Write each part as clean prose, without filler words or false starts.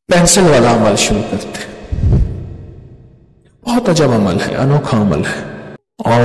Pencil والا عمل شروع کرتے ہیں. بہت عجب عمل ہے، انوکھا عمل ہے اور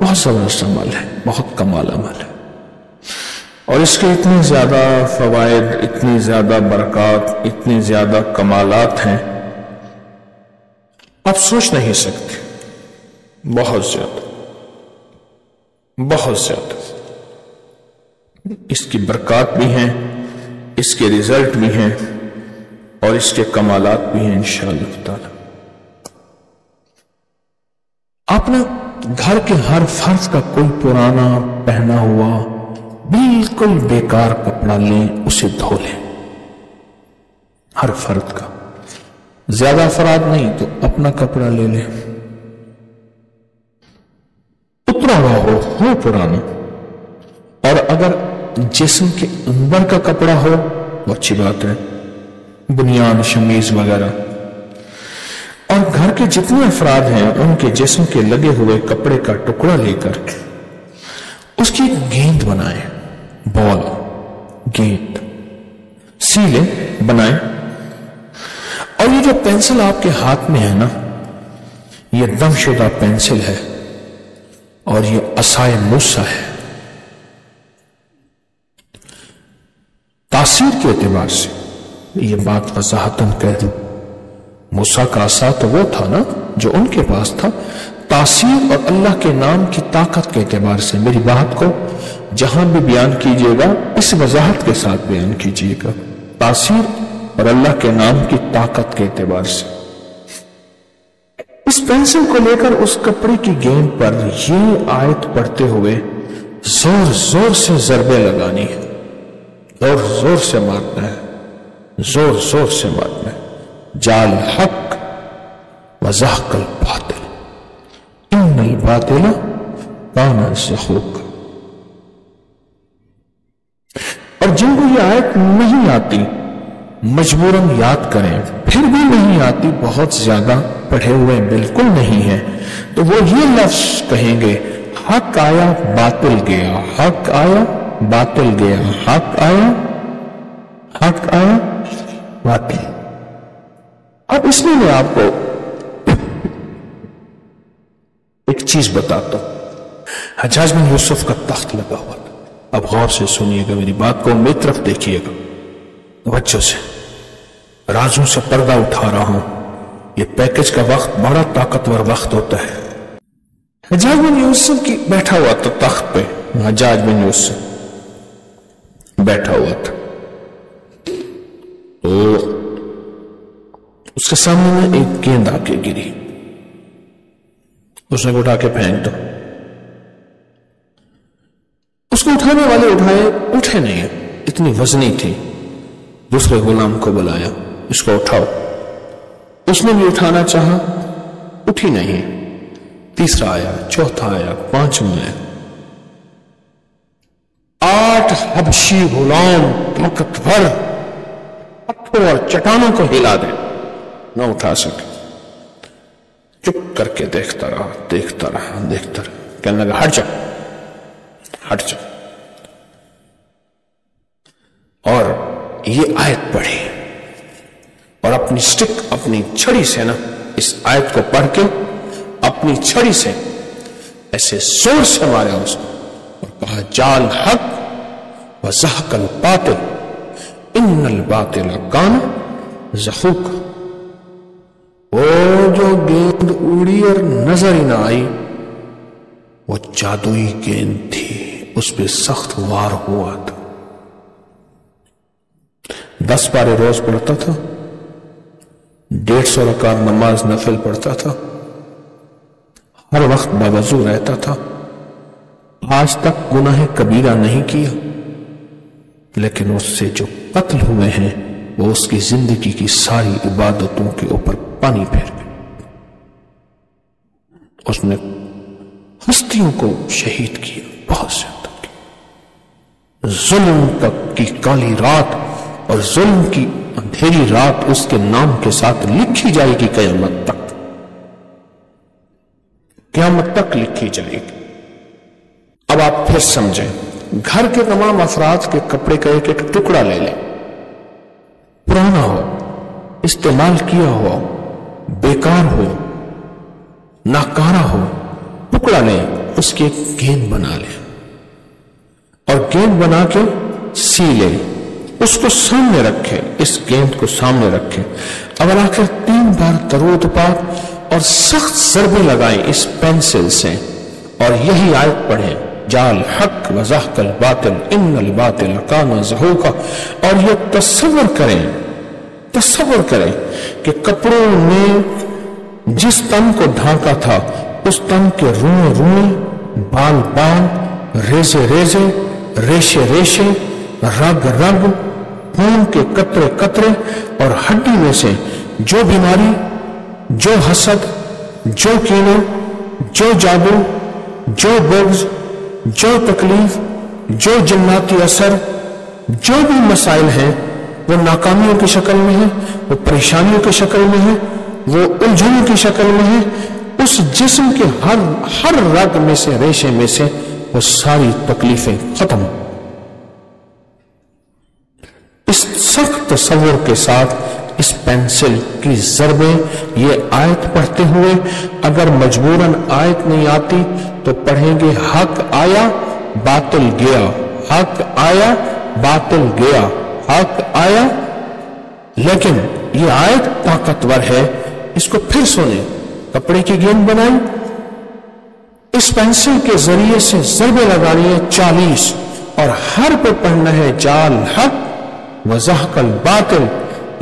بہت زبردست عمل ہے، بہت کمال عمل ہے، اور اس کے اتنے زیادہ فوائد، اتنی زیادہ برکات، اتنے زیادہ کمالات ہیں آپ سوچ نہیں سکتے. بہت زیادہ، بہت زیادہ. اس کی برکات بھی ہیں، اس کے رزلٹ بھی ہیں، اور اس کے کمالات بھی ہیں انشاءاللہ تعالی. آپ نے گھر کے ہر فرد کا کوئی پرانا پہنا ہوا بالکل بیکار کپڑا لیں، اسے دھو لیں. ہر فرد کا، زیادہ افراد نہیں تو اپنا کپڑا لے لیں، اترا ہوا ہو پرانا. اور اگر جسم کے اندر کا کپڑا ہو وہ اچھی بات ہے، بنیان، شمیز وغیرہ. اور گھر کے جتنے افراد ہیں ان کے جسم کے لگے ہوئے کپڑے کا ٹکڑا لے کر اس کی گیند بنائیں، بال، گیند، سیلیں بنائیں. اور یہ جو پینسل آپ کے ہاتھ میں ہے نا، یہ دم شدہ پینسل ہے اور یہ عصائے موسیٰ ہے. تاثیر کے اعتبار سے یہ بات وضاحتاً کہہ دوں، موسیٰ کا عصا تو وہ تھا نا جو ان کے پاس تھا. تاثیر اور اللہ کے نام کی طاقت کے اعتبار سے میری بات کو جہاں بھی بیان کیجیے گا اس وضاحت کے ساتھ بیان کیجیے گا. تاثیر اور اللہ کے نام کی طاقت کے اعتبار سے اس پینسل کو لے کر اس کپڑے کی گیند پر یہ آیت پڑھتے ہوئے زور زور سے ضربیں لگانی ہے، زور زور سے مارنا ہے، زور زور سے مارنا ہے. جال حق وزحق الباطل ان الباطل کان زحوقا. اور جن کو یہ آیت نہیں آتی مجبوراً یاد کریں، پھر بھی نہیں آتی، بہت زیادہ پڑھے ہوئے بالکل نہیں ہیں، تو وہ یہ لفظ کہیں گے، حق آیا باطل گیا، حق آیا باطل گیا، حق آیا، حق آیا باطل. اب اس میں آپ کو ایک چیز بتاتا ہوں. حجاج بن یوسف کا تخت لگا ہوا تھا. اب غور سے سنیے گا میری بات کو، میری طرف دیکھیے گا توجہ سے. رازوں سے پردہ اٹھا رہا ہوں. یہ پیکج کا وقت بڑا طاقتور وقت ہوتا ہے. حجاج بن یوسف کی بیٹھا ہوا تھا تخت پہ. حجاج بن یوسف بیٹھا ہوا تھا تو اس کے سامنے میں ایک گیند آ کے گری. اس نے اٹھا کے پھینک دو. اس کو اٹھانے والے اٹھے نہیں، اتنی وزنی تھی. دوسرے غلام کو بلایا، اس کو اٹھاؤ. اس نے بھی اٹھانا چاہا، اٹھی نہیں. تیسرا آیا، چوتھا آیا، پانچواں آیا. 8 حبشی غلام طاقتور پتھر اور چٹانوں کو ہلا دے، نہ اٹھا سکے. چپ کر کے دیکھتا رہا، دیکھتا رہا، دیکھتا رہا. کہنے لگا ہٹ جا، ہٹ جا. اور یہ آیت پڑھی اور اپنی سٹک، اپنی چھڑی سے نا اس آیت کو پڑھ کے اپنی چھڑی سے ایسے زور سے مارا اس کو اور کہا جال حق وزحق الباطل ان الباطل کان زحوقا. وہ جو گیند اڑی اور نظر ہی نہ آئی وہ جادوئی گیند تھی، اس پہ سخت وار ہوا تھا. 10 پارے روز پڑھتا تھا، 150 رکعت نماز نفل پڑھتا تھا، ہر وقت باوضو رہتا تھا. آج تک گناہ کبیرہ نہیں کیا، لیکن اس سے جو قتل ہوئے ہیں وہ اس کی زندگی کی ساری عبادتوں کے اوپر پانی پھیر گئے. اس نے ہستیوں کو شہید کیا، بہت زیادہ کیا. ظلم تک کی کالی رات اور ظلم کی اندھیری رات اس کے نام کے ساتھ لکھی جائے گی قیامت تک، قیامت تک لکھی جائے گی. اب آپ پھر سمجھیں، گھر کے تمام افراد کے کپڑے کا ایک ایک ٹکڑا لے لیں، پرانا ہو इस्तेमाल किया हुआ बेकार हो, नाकारा हो, टुकड़ा लें, उसकी एक गेंद बना लें और गेंद बना के सी ले, उसको सामने रखें, इस गेंद को सामने रखें। अब आखिर 3 बार तरोतपात और सख्त ज़रबे लगाएं इस पेंसिल से और यही आयत पढ़ें, जाल हक व ज़हकल बातिल इन्नल बातिल काना ज़हूका। और ये तसव्वुर करें कि कपड़ों ने जिस तन को ढांका था उस तन के रुएं रुएं, बाल बाल, रेजे रेजे, रेशे रेशे, रग रग, खून के कतरे कतरे और हड्डी में से जो बीमारी, जो हसद, जो कीना, जो जादू, जो बुग़्ज़, जो तकलीफ, जो जन्नाती असर, जो भी मसाइल हैं वो नाकामियों की शक्ल में है, वो परेशानियों की शक्ल में है, वो उलझनों की शक्ल में है, उस जिस्म के हर रग में से, रेशे में से वो सारी तकलीफें खत्म। इस सख्त तसव्वुर के साथ इस पेंसिल की ज़रबे ये आयत पढ़ते हुए, अगर मजबूरन आयत नहीं आती तो पढ़ेंगे हक आया बातिल गया, हक आया बातिल गया, हक आया। लेकिन ये आयत ताकतवर है, इसको फिर सुने। कपड़े की गेंद बनाई, इस पेंसिल के जरिए से ज़रबे लगानी है 40 और हर पे पढ़ना है जाल हक व ज़हकल बातिल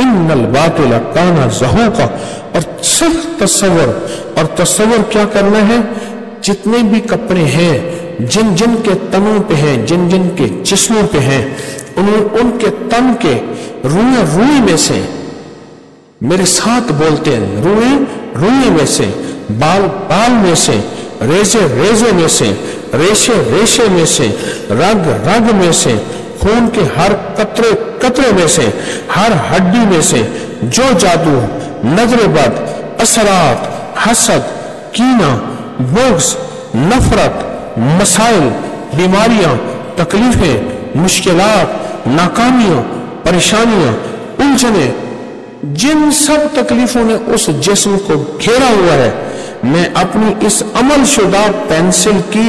इन्नल बातिल काना ज़हूका। और सब तसव्वुर क्या करना है, जितने भी कपड़े हैं, जिन जिन के तनों पे हैं, जिन जिन के जिस्मों पे हैं, उनके तन के रुएं में से, मेरे साथ बोलते हैं, रुएं में से, बाल बाल में से, रेजे में से, रेशे में से, रग में से, खून के हर कतरे में से, हर हड्डी में से, जो जादू, नजर बद, असरात, हसद, कीना, बुग़्ज़, नफरत, मसाइल, बीमारियां, तकलीफें, मुश्किलात, नाकामियां, परेशानियां, उलझने, जिन सब तकलीफों ने उस जिस्म को घेरा हुआ है, मैं अपनी इस अमल शुदा पेंसिल की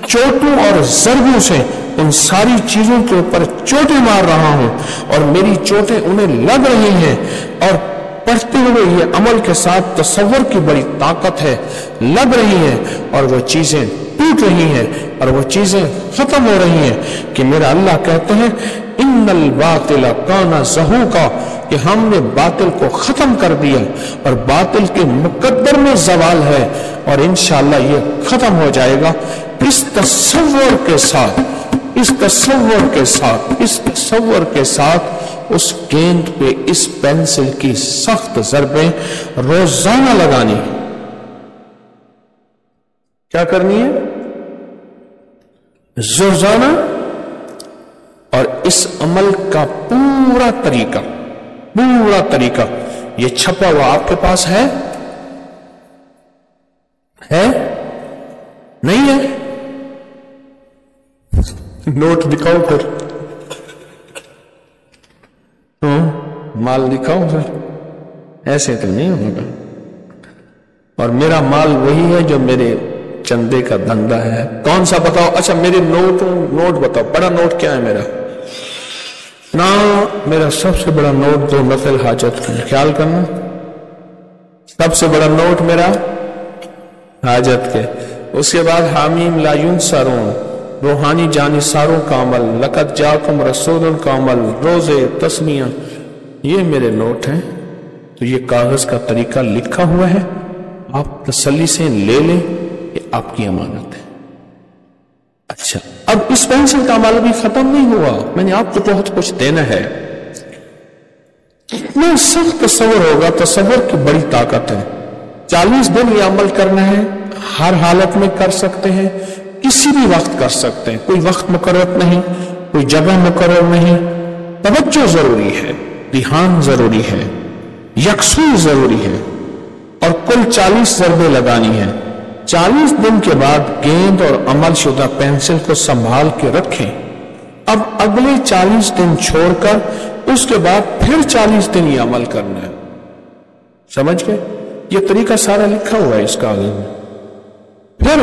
चोटों और ज़रबों से उन सारी चीजों के ऊपर चोटें मार रहा हूं और मेरी चोटें उन्हें लग रही हैं। और पढ़ते हुए ये अमल के साथ तसव्वुर की बड़ी ताकत है, लग रही हैं और वो चीजें टूट रही हैं और वो चीजें खत्म हो रही हैं कि मेरा अल्लाह कहते हैं इन्नल बातिल काना ज़हूका, कि हमने बातिल को खत्म कर दिया और बातिल के मुकद्दर में ज़वाल है और इंशाअल्लाह ये खत्म हो जाएगा। इस तसव्वुर के साथ उस गेंद पे इस पेंसिल की सख्त ज़रबें रोजाना लगानी। क्या करनी है? रोजाना। और इस अमल का पूरा तरीका ये छपा हुआ आपके पास है? नहीं है? नोट दिखाओ फिर, माल दिखाओ फिर, ऐसे तो नहीं होगा। और मेरा माल वही है जो मेरे चंदे का धंधा है। कौन सा बताओ? अच्छा मेरे नोट बताओ, बड़ा नोट क्या है मेरा? ना, मेरा सबसे बड़ा नोट दो नफल हाजत का, ख्याल करना, सबसे बड़ा नोट मेरा हाजत के। उसके बाद हामीम ला युनसरून, रूहानी जानिसारों का अमल, लक़द जाकुम रसूलुन का अमल, रोजे तस्मिया, ये मेरे नोट हैं। तो ये कागज का तरीका लिखा हुआ है, आप तसल्ली से ले लें, ये आपकी अमानत है। अच्छा, अब इस पेंसिल का अमल भी खत्म नहीं हुआ, मैंने आपको बहुत कुछ देना है। कितना सख्त तसव्वुर होगा, तसव्वुर की बड़ी ताकत है। 40 दिन ये अमल करना है, हर हालत में कर सकते हैं, किसी भी वक्त कर सकते हैं, कोई वक्त मुकर्रर नहीं, कोई जगह मुकर्रर नहीं। तवज्जो जरूरी है, ध्यान जरूरी है, यकसूर जरूरी है और कुल 40 ज़रबे लगानी है। 40 दिन के बाद गेंद और अमल शुदा पेंसिल को संभाल के रखें। अब अगले 40 दिन छोड़कर उसके बाद फिर 40 दिन ये अमल करना है। समझ गए? ये तरीका सारा लिखा हुआ है इस कागज में। फिर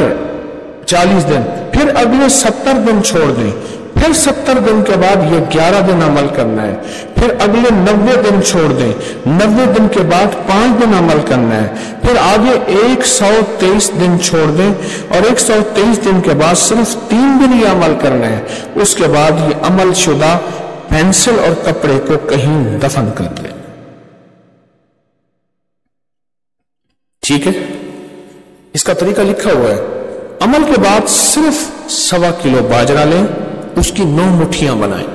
40 दिन, फिर अगले 70 दिन छोड़ दें, फिर 70 दिन के बाद ये 11 दिन अमल करना है, फिर अगले 90 दिन छोड़ दें, 90 दिन के बाद 5 दिन अमल करना है, फिर आगे 123 दिन छोड़ दें और 123 दिन के बाद सिर्फ 3 दिन ये अमल करना है। उसके बाद ये अमल शुदा पेंसिल और कपड़े को कहीं दफन कर दें। ठीक है, इसका तरीका लिखा हुआ है। अमल के बाद सिर्फ 1.25 किलो बाजरा लें, उसकी 9 मुट्ठियां बनाएं।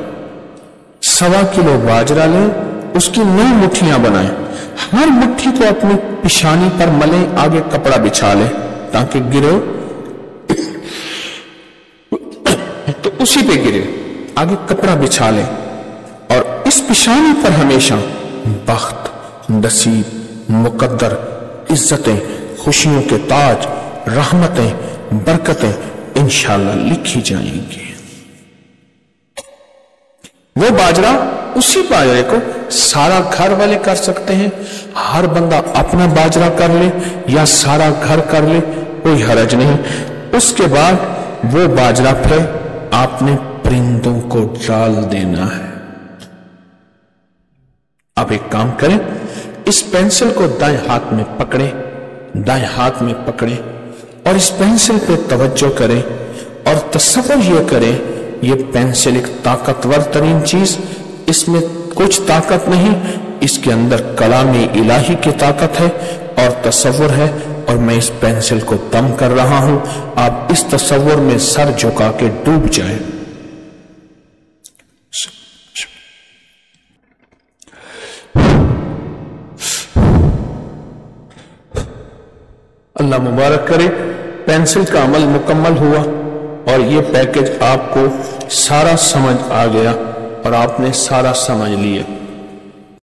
1.25 किलो बाजरा लें, उसकी 9 मुट्ठियां बनाएं। हर मुट्ठी को अपनी पिशानी पर मलें, आगे कपड़ा बिछा लें ताकि गिरे तो उसी पे गिरे, आगे कपड़ा बिछा लें और इस पिशानी पर हमेशा बख्त, नसीब, मुकद्दर, इज्जतें, खुशियों के ताज, रहमतें, बरकतें इंशाअल्लाह लिखी जाएंगी। वो बाजरा, उसी बाजरे को सारा घर वाले कर सकते हैं, हर बंदा अपना बाजरा कर ले या सारा घर कर ले, कोई हरज नहीं। उसके बाद वो बाजरा फिर आपने परिंदों को डाल देना है। अब एक काम करें, इस पेंसिल को दाएं हाथ में पकड़े, दाएं हाथ में पकड़े और इस पेंसिल पे तवज्जो करें और तसव्वुर ये करें ये पेंसिल एक ताकतवर तरीन चीज, इसमें कुछ ताकत नहीं, इसके अंदर कलाम इलाही की ताकत है और तसव्वुर है और मैं इस पेंसिल को दम कर रहा हूं। आप इस तसव्वुर में सर झुका के डूब जाएं। अल्लाह मुबारक करे, पेंसिल का अमल मुकम्मल हुआ और ये पैकेज आपको सारा समझ आ गया और आपने सारा समझ लिया।